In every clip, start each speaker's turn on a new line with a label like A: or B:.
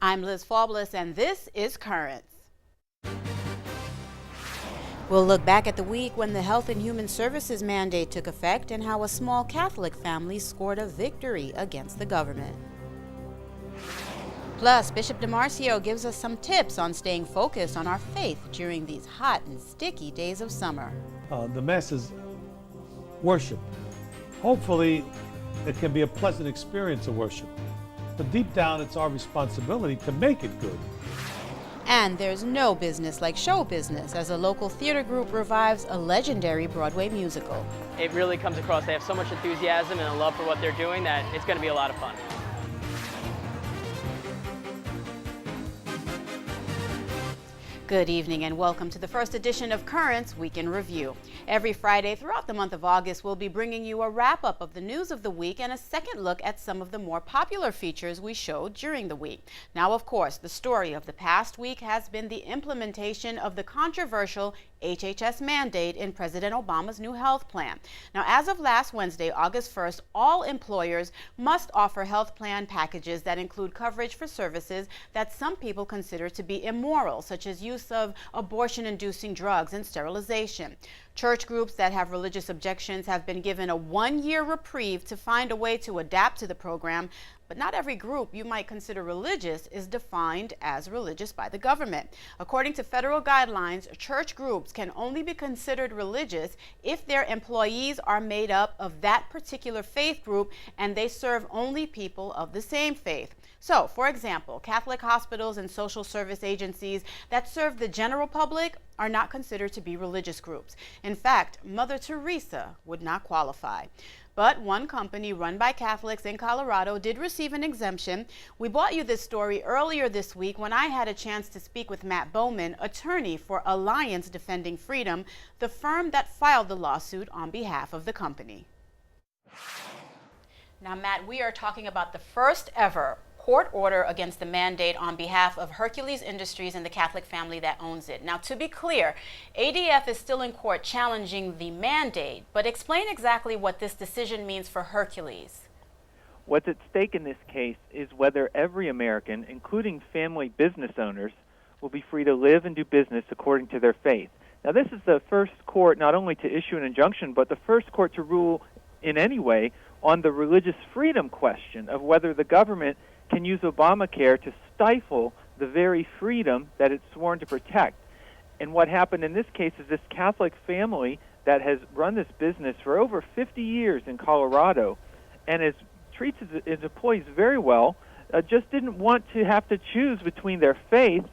A: I'm Liz Faublas, and this is Currents. We'll look back at the week when the Health and Human Services mandate took effect and how a small Catholic family scored a victory against the government. Plus, Bishop DiMarzio gives us some tips on staying focused on our faith during these hot and sticky days of summer.
B: The Mass is worship. Hopefully, it can be a pleasant experience of worship. But deep down, it's our responsibility to make it good.
A: And there's no business like show business as a local theater group revives a legendary Broadway musical.
C: It really comes across. They have so much enthusiasm and a love for what they're doing that it's going to be a lot of fun.
A: Good evening and welcome to the first edition of Currents Week in Review. Every Friday throughout the month of August, we'll be bringing you a wrap-up of the news of the week and a second look at some of the more popular features we showed during the week. Now, of course, the story of the past week has been the implementation of the controversial HHS mandate in President Obama's new health plan. Now, as of last Wednesday, August 1st, all employers must offer health plan packages that include coverage for services that some people consider to be immoral, such as use of abortion-inducing drugs and sterilization. Church groups that have religious objections have been given a one-year reprieve to find a way to adapt to the program, but not every group you might consider religious is defined as religious by the government. According to federal guidelines, church groups can only be considered religious if their employees are made up of that particular faith group and they serve only people of the same faith. So, for example, Catholic hospitals and social service agencies that serve the general public are not considered to be religious groups. In fact, Mother Teresa would not qualify. But one company run by Catholics in Colorado did receive an exemption. We brought you this story earlier this week when I had a chance to speak with Matt Bowman, attorney for Alliance Defending Freedom, the firm that filed the lawsuit on behalf of the company. Now, Matt, we are talking about the first ever court order against the mandate on behalf of Hercules Industries and the Catholic family that owns it. Now, to be clear, ADF is still in court challenging the mandate, but explain exactly what this decision means for Hercules.
D: What's at stake in this case is whether every American, including family business owners, will be free to live and do business according to their faith. Now, this is the first court not only to issue an injunction, but the first court to rule in any way on the religious freedom question of whether the government can use Obamacare to stifle the very freedom that it's sworn to protect. And what happened in this case is this Catholic family that has run this business for over 50 years in Colorado and treats its employees very well, just didn't want to have to choose between their faith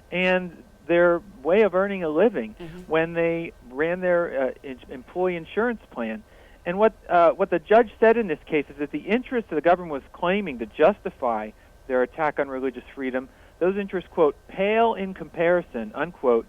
D: and their way of earning a living when they ran their employee insurance plan. And what the judge said in this case is that the interests the government was claiming to justify their attack on religious freedom, those interests, quote, pale in comparison, unquote,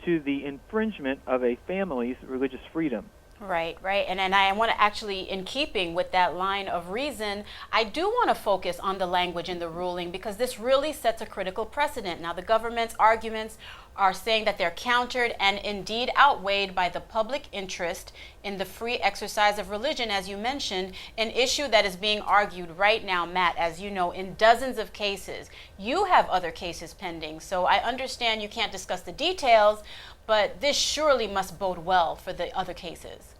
D: to the infringement of a family's religious freedom.
A: Right. And I want to actually, in keeping with that line of reason, I do want to focus on the language in the ruling because this really sets a critical precedent. Now, the government's arguments are saying that they're countered and indeed outweighed by the public interest in the free exercise of religion, as you mentioned, an issue that is being argued right now, Matt, as you know, in dozens of cases. You have other cases pending, so I understand you can't discuss the details, but this surely must bode well for the other cases.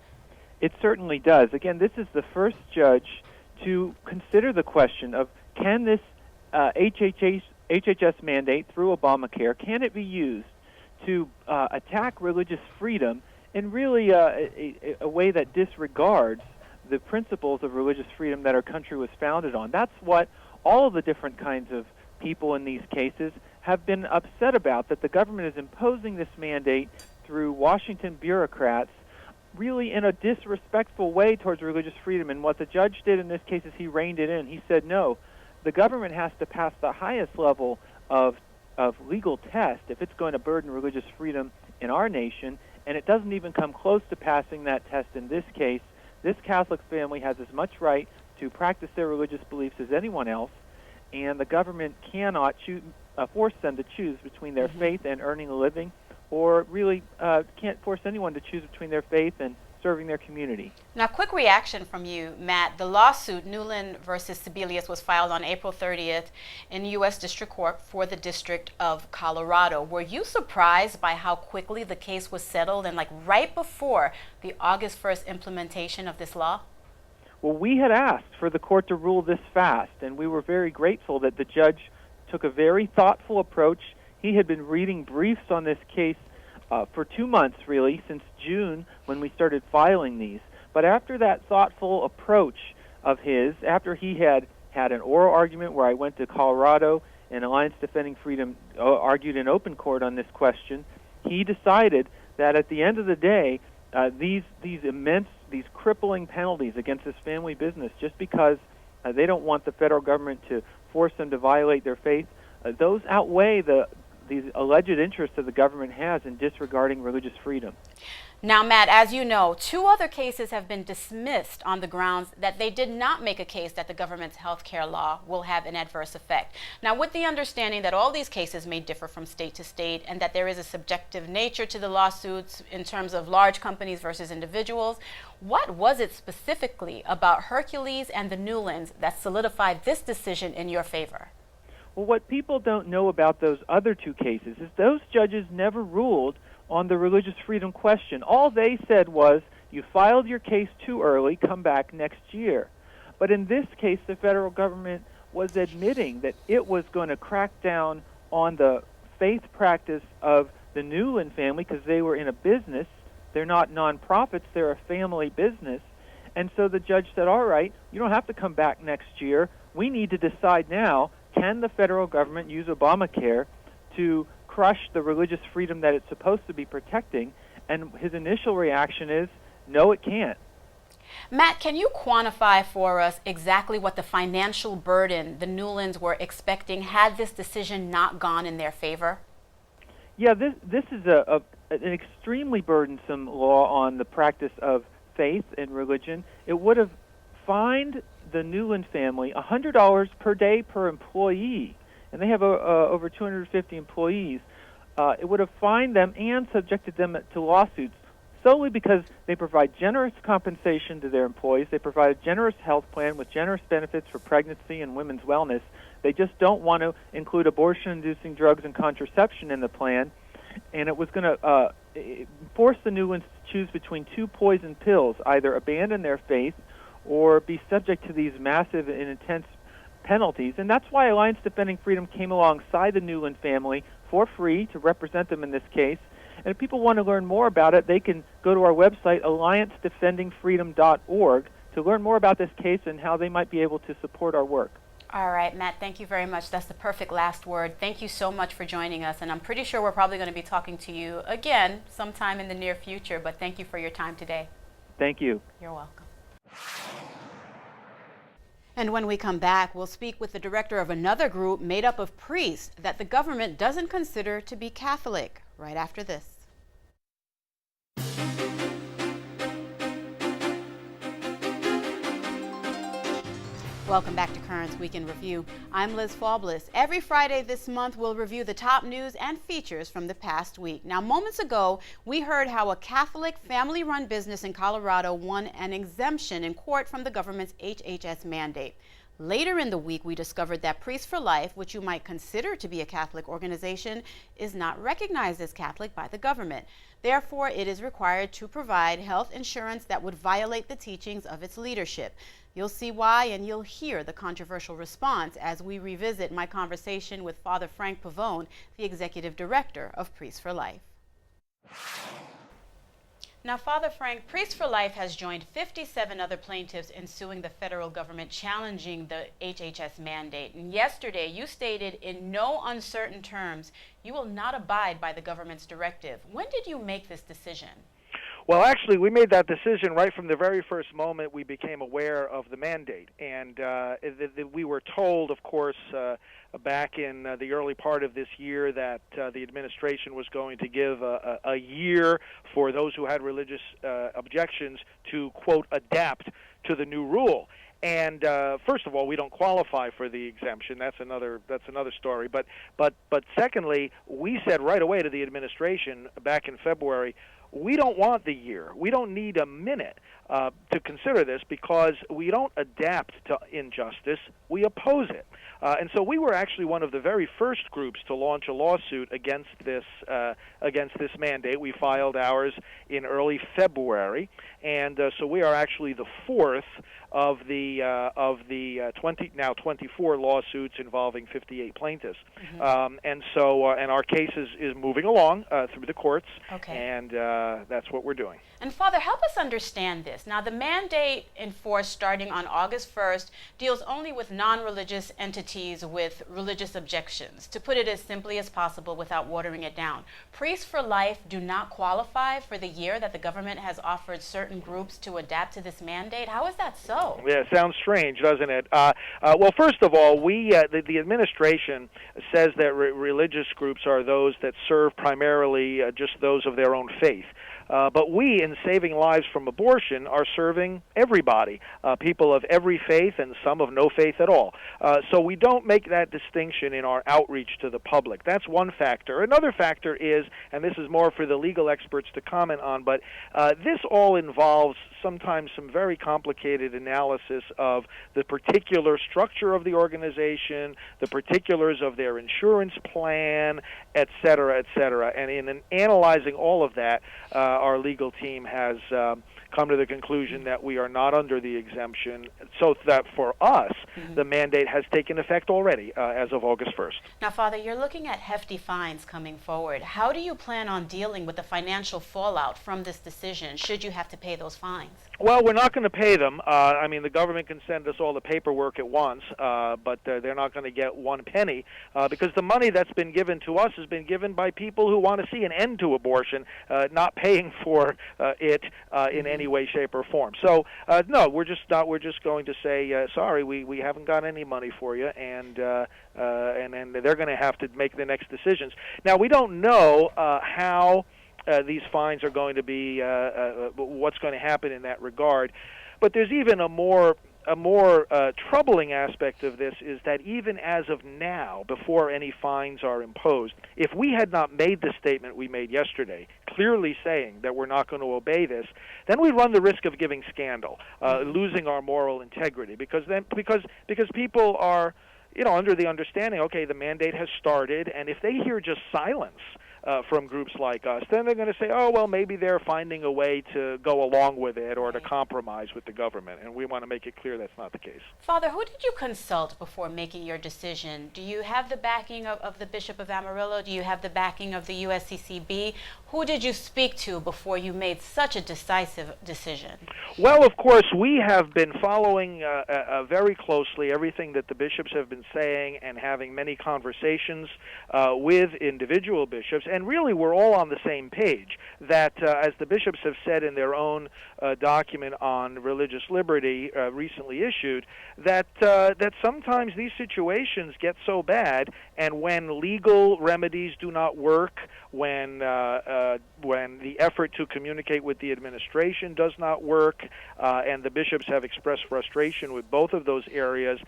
D: It certainly does. Again, this is the first judge to consider the question of can this HHS mandate through Obamacare, can it be used to attack religious freedom in really a way that disregards the principles of religious freedom that our country was founded on? That's what all of the different kinds of people in these cases have been upset about, that the government is imposing this mandate through Washington bureaucrats really in a disrespectful way towards religious freedom. And what the judge did in this case is he reined it in. He said, no, the government has to pass the highest level of legal test if it's going to burden religious freedom in our nation, and it doesn't even come close to passing that test in this case. This Catholic family has as much right to practice their religious beliefs as anyone else, and the government cannot force them to choose between their faith and earning a living, or really can't force anyone to choose between their faith and serving their community.
A: Now, quick reaction from you, Matt. The lawsuit, Newland versus Sebelius, was filed on April 30th in U.S. District Court for the District of Colorado. Were you surprised by how quickly the case was settled and like right before the August 1st implementation of this law?
D: Well, we had asked for the court to rule this fast, and we were very grateful that the judge took a very thoughtful approach. He had been reading briefs on this case for 2 months, really, since June when we started filing these. But after that thoughtful approach of his, after he had an oral argument where I went to Colorado and Alliance Defending Freedom argued in open court on this question, he decided that at the end of the day, these crippling penalties against this family business, just because they don't want the federal government to force them to violate their faith, those outweigh these alleged interests that the government has in disregarding religious freedom.
A: Now, Matt, as you know, 2 other cases have been dismissed on the grounds that they did not make a case that the government's health care law will have an adverse effect. Now, with the understanding that all these cases may differ from state to state and that there is a subjective nature to the lawsuits in terms of large companies versus individuals, what was it specifically about Hercules and the Newlands that solidified this decision in your favor?
D: Well, what people don't know about those other 2 cases is those judges never ruled on the religious freedom question. All they said was, you filed your case too early, come back next year. But in this case, the federal government was admitting that it was going to crack down on the faith practice of the Newland family because they were in a business. They're not nonprofits, they're a family business. And so the judge said, all right, you don't have to come back next year. We need to decide now, can the federal government use Obamacare to crush the religious freedom that it's supposed to be protecting? And his initial reaction is, no, it can't.
A: Matt, can you quantify for us exactly what the financial burden the Newlands were expecting had this decision not gone in their favor?
D: Yeah, this is an extremely burdensome law on the practice of faith and religion. It would have fined the Newland family $100 per day per employee, and they have over 250 employees. It would have fined them and subjected them to lawsuits solely because they provide generous compensation to their employees. They provide a generous health plan with generous benefits for pregnancy and women's wellness. They just don't want to include abortion-inducing drugs and contraception in the plan. And it was going to force the Newlands to choose between 2 poison pills, either abandon their faith or be subject to these massive and intense penalties. And that's why Alliance Defending Freedom came alongside the Newland family for free to represent them in this case. And if people want to learn more about it, they can go to our website, alliancedefendingfreedom.org, to learn more about this case and how they might be able to support our work.
A: All right, Matt, thank you very much. That's the perfect last word. Thank you so much for joining us. And I'm pretty sure we're probably going to be talking to you again sometime in the near future. But thank you for your time today.
D: Thank you.
A: You're welcome. And when we come back, we'll speak with the director of another group made up of priests that the government doesn't consider to be Catholic, right after this. Welcome back to Currents Week in Review. I'm Liz Faublis. Every Friday this month, we'll review the top news and features from the past week. Now, moments ago, we heard how a Catholic family-run business in Colorado won an exemption in court from the government's HHS mandate. Later in the week, we discovered that Priests for Life, which you might consider to be a Catholic organization, is not recognized as Catholic by the government. Therefore, it is required to provide health insurance that would violate the teachings of its leadership. You'll see why, and you'll hear the controversial response as we revisit my conversation with Father Frank Pavone, the Executive Director of Priests for Life. Now, Father Frank, Priests for Life has joined 57 other plaintiffs in suing the federal government challenging the HHS mandate. And yesterday, you stated in no uncertain terms you will not abide by the government's directive. When did you make this decision?
E: Well, actually, we made that decision right from the very first moment we became aware of the mandate. And we were told, of course, back in the early part of this year that the administration was going to give a year for those who had religious objections to, quote, adapt to the new rule. And first of all, we don't qualify for the exemption. That's another story. But secondly, we said right away to the administration back in February, we don't want the year. We don't need a minute to consider this because we don't adapt to injustice, we oppose it. And so we were actually one of the very first groups to launch a lawsuit against this mandate. We filed ours in early February, and so we are actually the fourth of the 24 lawsuits involving 58 plaintiffs. And so and our case is moving along through the courts, and that's what we're doing.
A: And Father, help us understand this. Now, the mandate enforced starting on August 1st deals only with non-religious entities with religious objections, to put it as simply as possible without watering it down. Priests for Life do not qualify for the year that the government has offered certain groups to adapt to this mandate. How is that so?
E: Yeah, it sounds strange, doesn't it? Well, first of all, the administration says that religious groups are those that serve primarily just those of their own faith. But we, in saving lives from abortion, are serving everybody, people of every faith and some of no faith at all. So we don't make that distinction in our outreach to the public. That's one factor. Another factor is, and this is more for the legal experts to comment on, but this all involves sometimes some very complicated analysis of the particular structure of the organization, the particulars of their insurance plan, et cetera, et cetera. And in analyzing all of that, our legal team has come to the conclusion that we are not under the exemption, so that for us, the mandate has taken effect already as of August 1st.
A: Now, Father, you're looking at hefty fines coming forward. How do you plan on dealing with the financial fallout from this decision, should you have to pay those fines?
E: Well, we're not going to pay them. I mean, the government can send us all the paperwork at once, but they're not going to get one penny because the money that's been given to us has been given by people who want to see an end to abortion, not paying for it in any way, shape, or form. So, no, we're just not. We're just going to say sorry. We haven't got any money for you, and then they're going to have to make the next decisions. Now, we don't know how these fines are going to be, what's going to happen in that regard. But there's even a more troubling aspect of this is that even as of now, before any fines are imposed, if we had not made the statement we made yesterday, clearly saying that we're not going to obey this, then we run the risk of giving scandal, losing our moral integrity, because people are, under the understanding, okay, the mandate has started, and if they hear just silence from groups like us, then they're going to say, oh, well, maybe they're finding a way to go along with it or to compromise with the government, and we want to make it clear that's not the case.
A: Father, who did you consult before making your decision? Do you have the backing of the Bishop of Amarillo? Do you have the backing of the USCCB? Who did you speak to before you made such a decisive decision?
E: Well, of course, we have been following very closely everything that the bishops have been saying and having many conversations with individual bishops, and really we're all on the same page that, as the bishops have said in their own document on religious liberty recently issued, that sometimes these situations get so bad, and when legal remedies do not work, when the effort to communicate with the administration does not work, and the bishops have expressed frustration with both of those areas,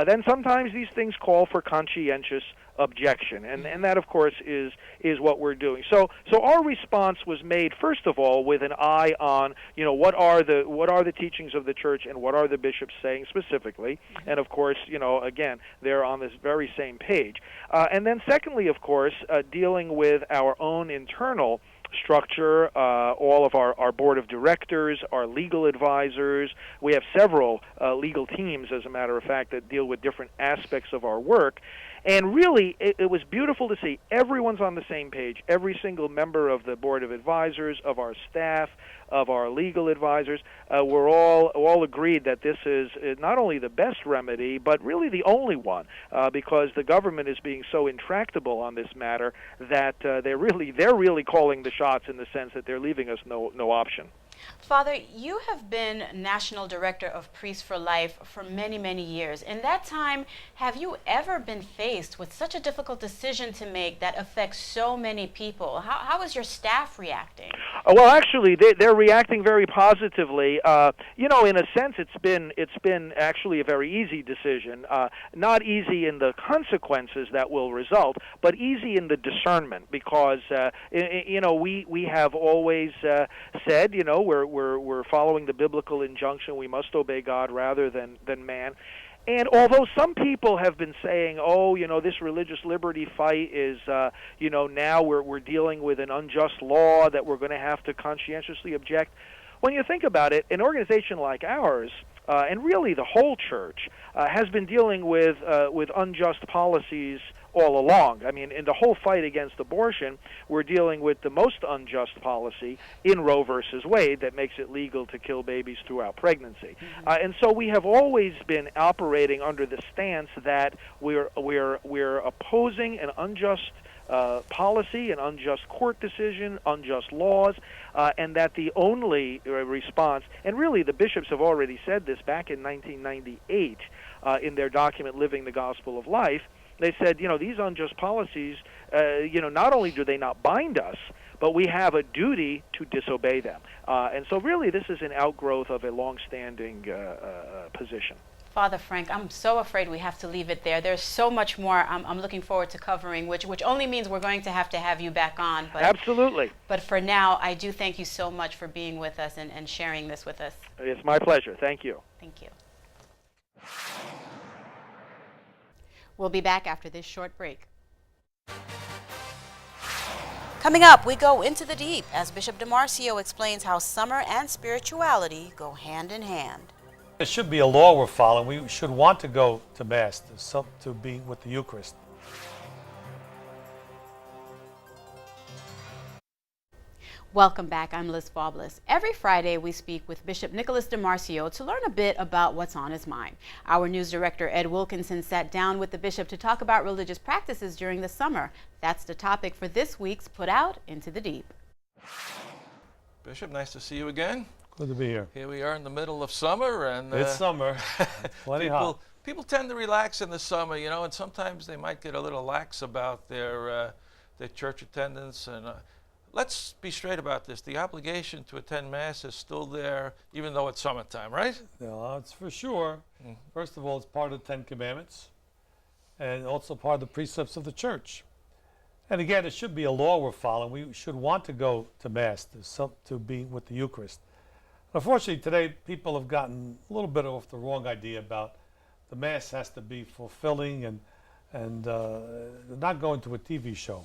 E: then sometimes these things call for conscientious objection, and that, of course, is what we're doing. So our response was made first of all with an eye on, what are the teachings of the church and what are the bishops saying specifically, and of course, again, they're on this very same page. And then secondly, of course, dealing with our own internal structure, all of our board of directors, our legal advisors. We have several legal teams, as a matter of fact, that deal with different aspects of our work. And really, it was beautiful to see everyone's on the same page. Every single member of the board of advisors, of our staff, of our legal advisors, we're all agreed that this is not only the best remedy, but really the only one, because the government is being so intractable on this matter that they're really calling the shots in the sense that they're leaving us no option.
A: Father, you have been National Director of Priests for Life for many, many years. In that time, have you ever been faced with such a difficult decision to make that affects so many people? How is your staff reacting?
E: Well, actually, they're reacting very positively. In a sense, it's been actually a very easy decision. Not easy in the consequences that will result, but easy in the discernment, because we have always said, we're following the biblical injunction. We must obey God rather than man. And although some people have been saying, this religious liberty fight is, now we're dealing with an unjust law that we're going to have to conscientiously object. When you think about it, an organization like ours, and really the whole church, has been dealing with unjust policies all along. I mean, in the whole fight against abortion, we're dealing with the most unjust policy in Roe versus Wade that makes it legal to kill babies throughout pregnancy. And so we have always been operating under the stance that we're opposing an unjust policy, an unjust court decision, unjust laws, and that the only response, and really the bishops have already said this back in 1998 in their document, Living the Gospel of Life. They said, these unjust policies, not only do they not bind us, but we have a duty to disobey them. And so really this is an outgrowth of a long-standing position.
A: Father Frank, I'm so afraid we have to leave it there. There's so much more I'm looking forward to covering, which only means we're going to have you back on. But,
E: absolutely.
A: But for now, I do thank you so much for being with us and sharing this with us.
E: It's my pleasure. Thank you.
A: Thank you. We'll be back after this short break. Coming up, we go into the deep as Bishop DiMarzio explains how summer and spirituality go hand in hand.
B: It should be a law we're following. We should want to go to Mass, to be with the Eucharist.
A: Welcome back. I'm Liz Faublas. Every Friday, we speak with Bishop Nicholas DiMarzio to learn a bit about what's on his mind. Our news director, Ed Wilkinson, sat down with the bishop to talk about religious practices during the summer. That's the topic for this week's Put Out Into the Deep.
F: Bishop, nice to see you again.
B: Good to be here.
F: Here we are in the middle of summer, and
B: it's summer. Plenty hot.
F: People tend to relax in the summer, and sometimes they might get a little lax about their church attendance. And let's be straight about this. The obligation to attend Mass is still there, even though it's summertime, right?
B: No, it's for sure. First of all, it's part of the Ten Commandments, and also part of the precepts of the church. And again, it should be a law we're following. We should want to go to Mass, to be with the Eucharist. Unfortunately, today, people have gotten a little bit off the wrong idea about the Mass has to be fulfilling and not going to a TV show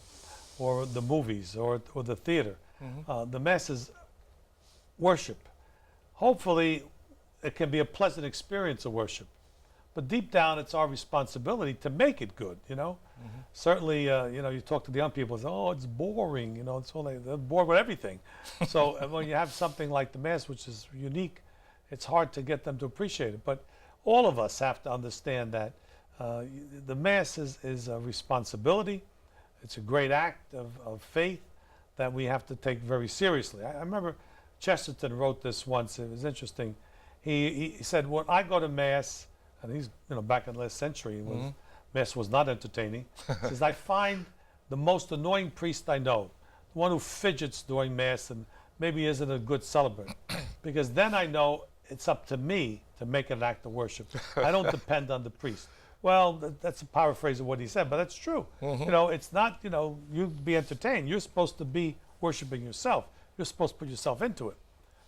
B: or the movies or the theater. The Mass is worship. Hopefully, it can be a pleasant experience of worship. But deep down, it's our responsibility to make it good, Certainly, you talk to the young people, and say, it's boring, they're bored with everything. So when you have something like the Mass, which is unique, it's hard to get them to appreciate it. But all of us have to understand that the Mass is a responsibility. It's a great act of faith that we have to take very seriously. I remember Chesterton wrote this once. It was interesting. He said, when I go to Mass, and he's back in the last century, when Mass was not entertaining, he says, I find the most annoying priest I know, the one who fidgets during Mass and maybe isn't a good celebrant, because then I know it's up to me to make it an act of worship. I don't depend on the priest. Well, that's a paraphrase of what he said, but that's true. It's not, you be entertained. You're supposed to be worshiping yourself. You're supposed to put yourself into it.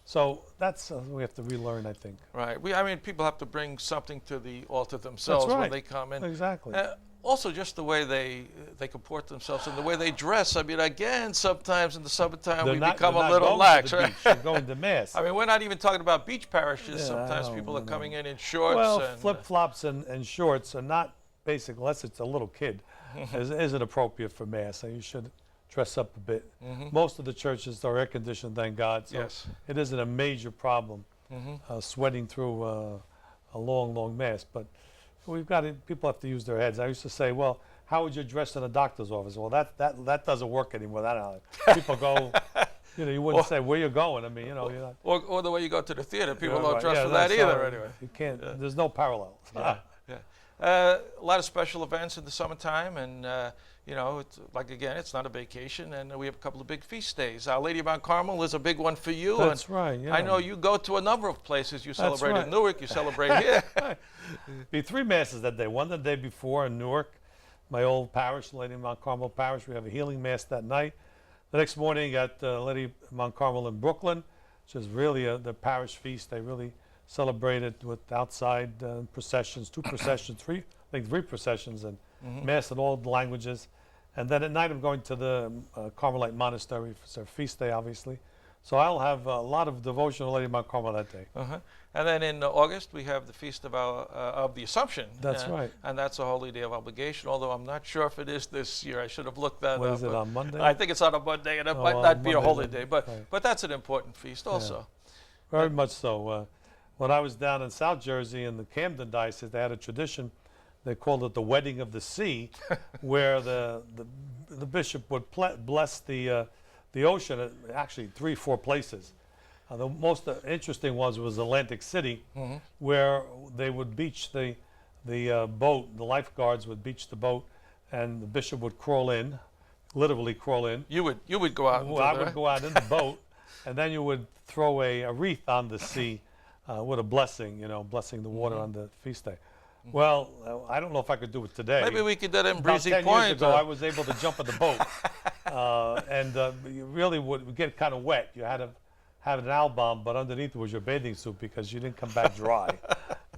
B: So that's we have to relearn, I think.
F: Right. People have to bring something to the altar themselves when they come in.
B: Exactly.
F: Also, just the way they comport themselves and the way they dress. Again, sometimes in the summertime we become a little lax, right?
B: They're going to Mass.
F: We're not even talking about beach parishes. Sometimes people are coming in shorts.
B: Well,
F: and
B: flip-flops and shorts are not basic, unless it's a little kid, isn't appropriate for Mass. So you should dress up a bit. Most of the churches are air-conditioned, thank God. So it isn't a major problem, sweating through a long, long Mass. But people have to use their heads. I used to say, well, how would you dress in a doctor's office? Well, that doesn't work anymore. People go You know, you wouldn't say where you're going. I mean, you know, you're not.
F: Or the way you go to the theater. People
B: Yeah,
F: don't
B: right.
F: dress
B: Yeah,
F: for that
B: that's
F: either,
B: all-
F: anyway.
B: You can't. There's no parallel.
F: Yeah. A lot of special events in the summertime, and you know, it's like again, it's not a vacation, and we have a couple of big feast days. Our Lady of Mount Carmel is a big one for you.
B: That's
F: and
B: right. Yeah.
F: I know you go to a number of places. You celebrate
B: right.
F: in Newark. You celebrate here.
B: Be 3 masses that day. One the day before in Newark, my old parish, Lady of Mount Carmel Parish. We have a healing mass that night. The next morning at Lady of Mount Carmel in Brooklyn, which is really the parish feast. They really celebrate it with outside processions, 2 processions, 3 processions, and mass in all the languages. And then at night I'm going to the Carmelite Monastery for their feast day, obviously. So I'll have a lot of devotion to Lady of Mount Carmel that day.
F: And then in August we have the feast of the Assumption.
B: That's right.
F: And that's a holy day of obligation. Although I'm not sure if it is this year. I should have looked that up.
B: What is it, on Monday?
F: I think it's on a Monday, and it
B: Oh,
F: might
B: on
F: not be a
B: Monday
F: holy
B: then,
F: day. But
B: right.
F: that's an important feast also.
B: Very much so. When I was down in South Jersey in the Camden Diocese, they had a tradition. They called it the Wedding of the Sea, where the bishop would bless the ocean at actually 3-4 places. The most interesting was Atlantic City, where they would beach the boat. The lifeguards would beach the boat, and the bishop would crawl in, literally crawl in.
F: You would go out.
B: Well, I would go out in the boat, and then you would throw a wreath on the sea with a blessing, you know, blessing the water on the feast day. Well, I don't know if I could do it today.
F: Maybe we could do that in
B: About
F: Breezy
B: 10
F: Point.
B: years ago, I was able to jump in the boat, and you really would get kind of wet. You had to have an album, but underneath was your bathing suit because you didn't come back dry.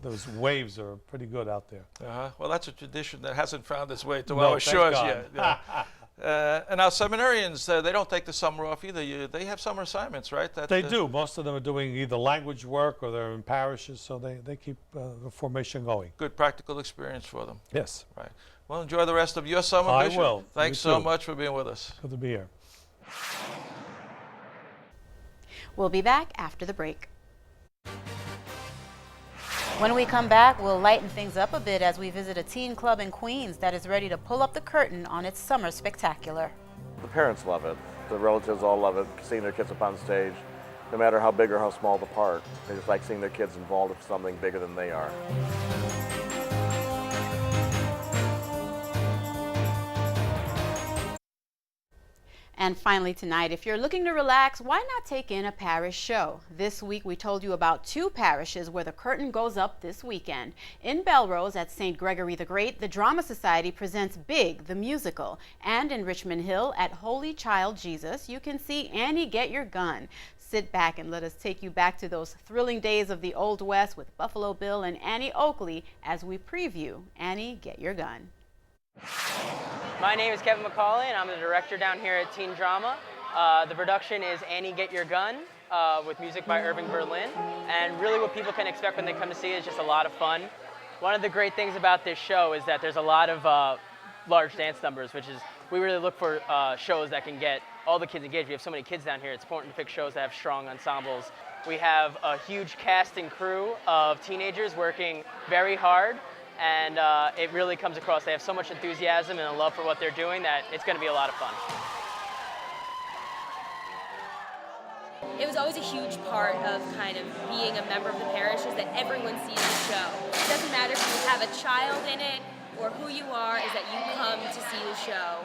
B: Those waves are pretty good out there.
F: Well, that's a tradition that hasn't found its way to
B: No,
F: our
B: thank
F: shores
B: God.
F: yet. Yeah. And our seminarians, they don't take the summer off either. They have summer assignments, right? That,
B: They do. Most of them are doing either language work or they're in parishes, so they keep the formation going.
F: Good practical experience for them.
B: Yes.
F: Right. Well, enjoy the rest of your summer,
B: I
F: Bishop.
B: will.
F: Thanks
B: You
F: so
B: too.
F: much for being with us.
B: Good to be here.
A: We'll be back after the break. When we come back, we'll lighten things up a bit as we visit a teen club in Queens that is ready to pull up the curtain on its summer spectacular.
G: The parents love it. The relatives all love it, seeing their kids up on stage, no matter how big or how small the part. They just like seeing their kids involved with something bigger than they are.
A: And finally tonight, if you're looking to relax, why not take in a parish show? This week we told you about 2 parishes where the curtain goes up this weekend. In Belrose at St. Gregory the Great, the Drama Society presents Big, the musical. And in Richmond Hill at Holy Child Jesus, you can see Annie Get Your Gun. Sit back and let us take you back to those thrilling days of the Old West with Buffalo Bill and Annie Oakley as we preview Annie Get Your Gun.
C: My name is Kevin McCauley, and I'm the director down here at Teen Drama. The production is Annie Get Your Gun, with music by Irving Berlin. And really what people can expect when they come to see it is just a lot of fun. One of the great things about this show is that there's a lot of large dance numbers, which is, we really look for shows that can get all the kids engaged. We have so many kids down here, it's important to pick shows that have strong ensembles. We have a huge cast and crew of teenagers working very hard. And it really comes across. They have so much enthusiasm and a love for what they're doing that it's going to be a lot of fun.
H: It was always a huge part of kind of being a member of the parish is that everyone sees the show. It doesn't matter if you have a child in it or who you are, is that you come to see the show.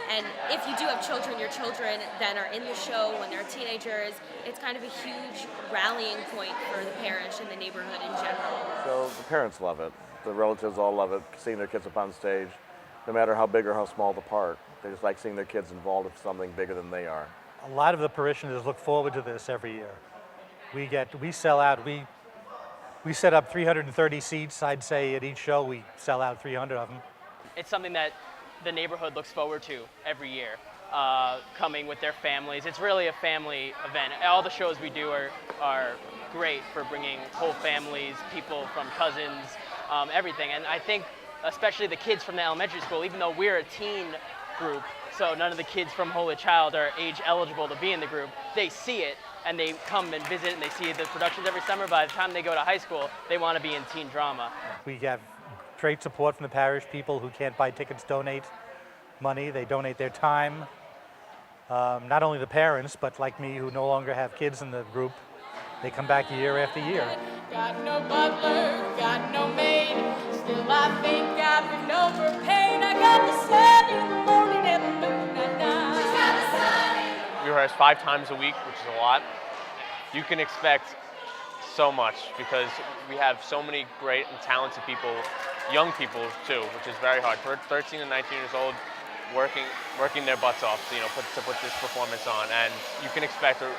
H: And if you do have children, your children then are in the show when they're teenagers. It's kind of a huge rallying point for the parish and the neighborhood in general.
G: So the parents love it. The relatives all love it, seeing their kids up on stage, no matter how big or how small the part. They just like seeing their kids involved with something bigger than they are.
I: A lot of the parishioners look forward to this every year. We sell out. We set up 330 seats. I'd say at each show we sell out 300 of them.
C: It's something that the neighborhood looks forward to every year, coming with their families. It's really a family event. All the shows we do are great for bringing whole families, people from cousins, everything. And I think especially the kids from the elementary school, even though we're a teen group, so none of the kids from Holy Child are age eligible to be in the group, they see it and they come and visit and they see the productions every summer. By the time they go to high school, they want to be in teen drama.
I: We have great support from the parish. People who can't buy tickets donate money. They donate their time. Not only the parents, but like me, who no longer have kids in the group, they come back year after year.
J: Got no butler, got no maid. Still I thank God for no pain. I got the sun in the morning and the moon at night.
K: We rehearse 5 times a week, which is a lot. You can expect so much because we have so many great and talented people, young people too, which is very hard. For 13 and 19 years old, working their butts off, to put this performance on, and you can expect a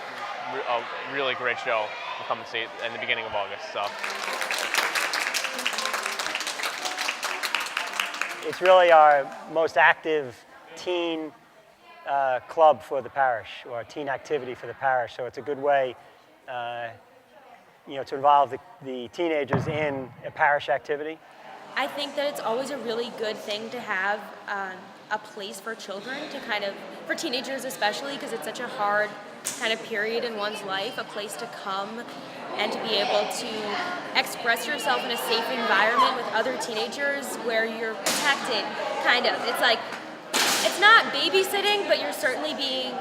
K: really great show to come and see it in the beginning of August. So
L: it's really our most active teen club for the parish, or teen activity for the parish. So it's a good way, to involve the teenagers in a parish activity.
H: I think that it's always a really good thing to have a place for children to for teenagers especially, because it's such a hard kind of period in one's life, a place to come and to be able to express yourself in a safe environment with other teenagers where you're protected, it's not babysitting, but you're certainly being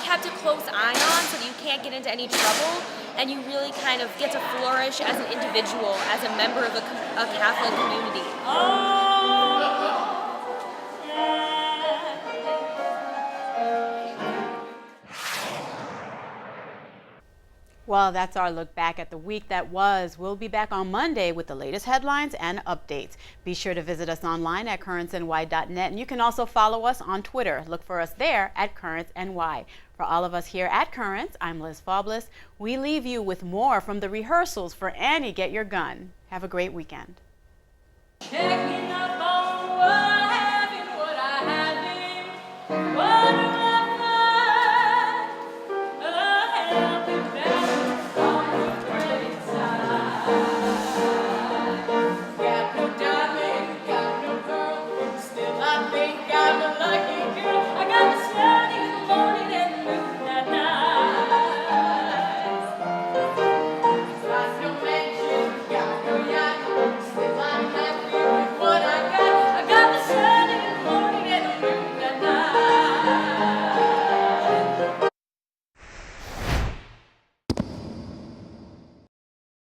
H: kept a close eye on so that you can't get into any trouble, and you really kind of get to flourish as an individual, as a member of a Catholic community.
A: Well, that's our look back at the week that was. We'll be back on Monday with the latest headlines and updates. Be sure to visit us online at currentsny.net, and you can also follow us on Twitter. Look for us there at CurrentsNY. For all of us here at Currents, I'm Liz Faubles. We leave you with more from the rehearsals for Annie Get Your Gun. Have a great weekend.
J: Check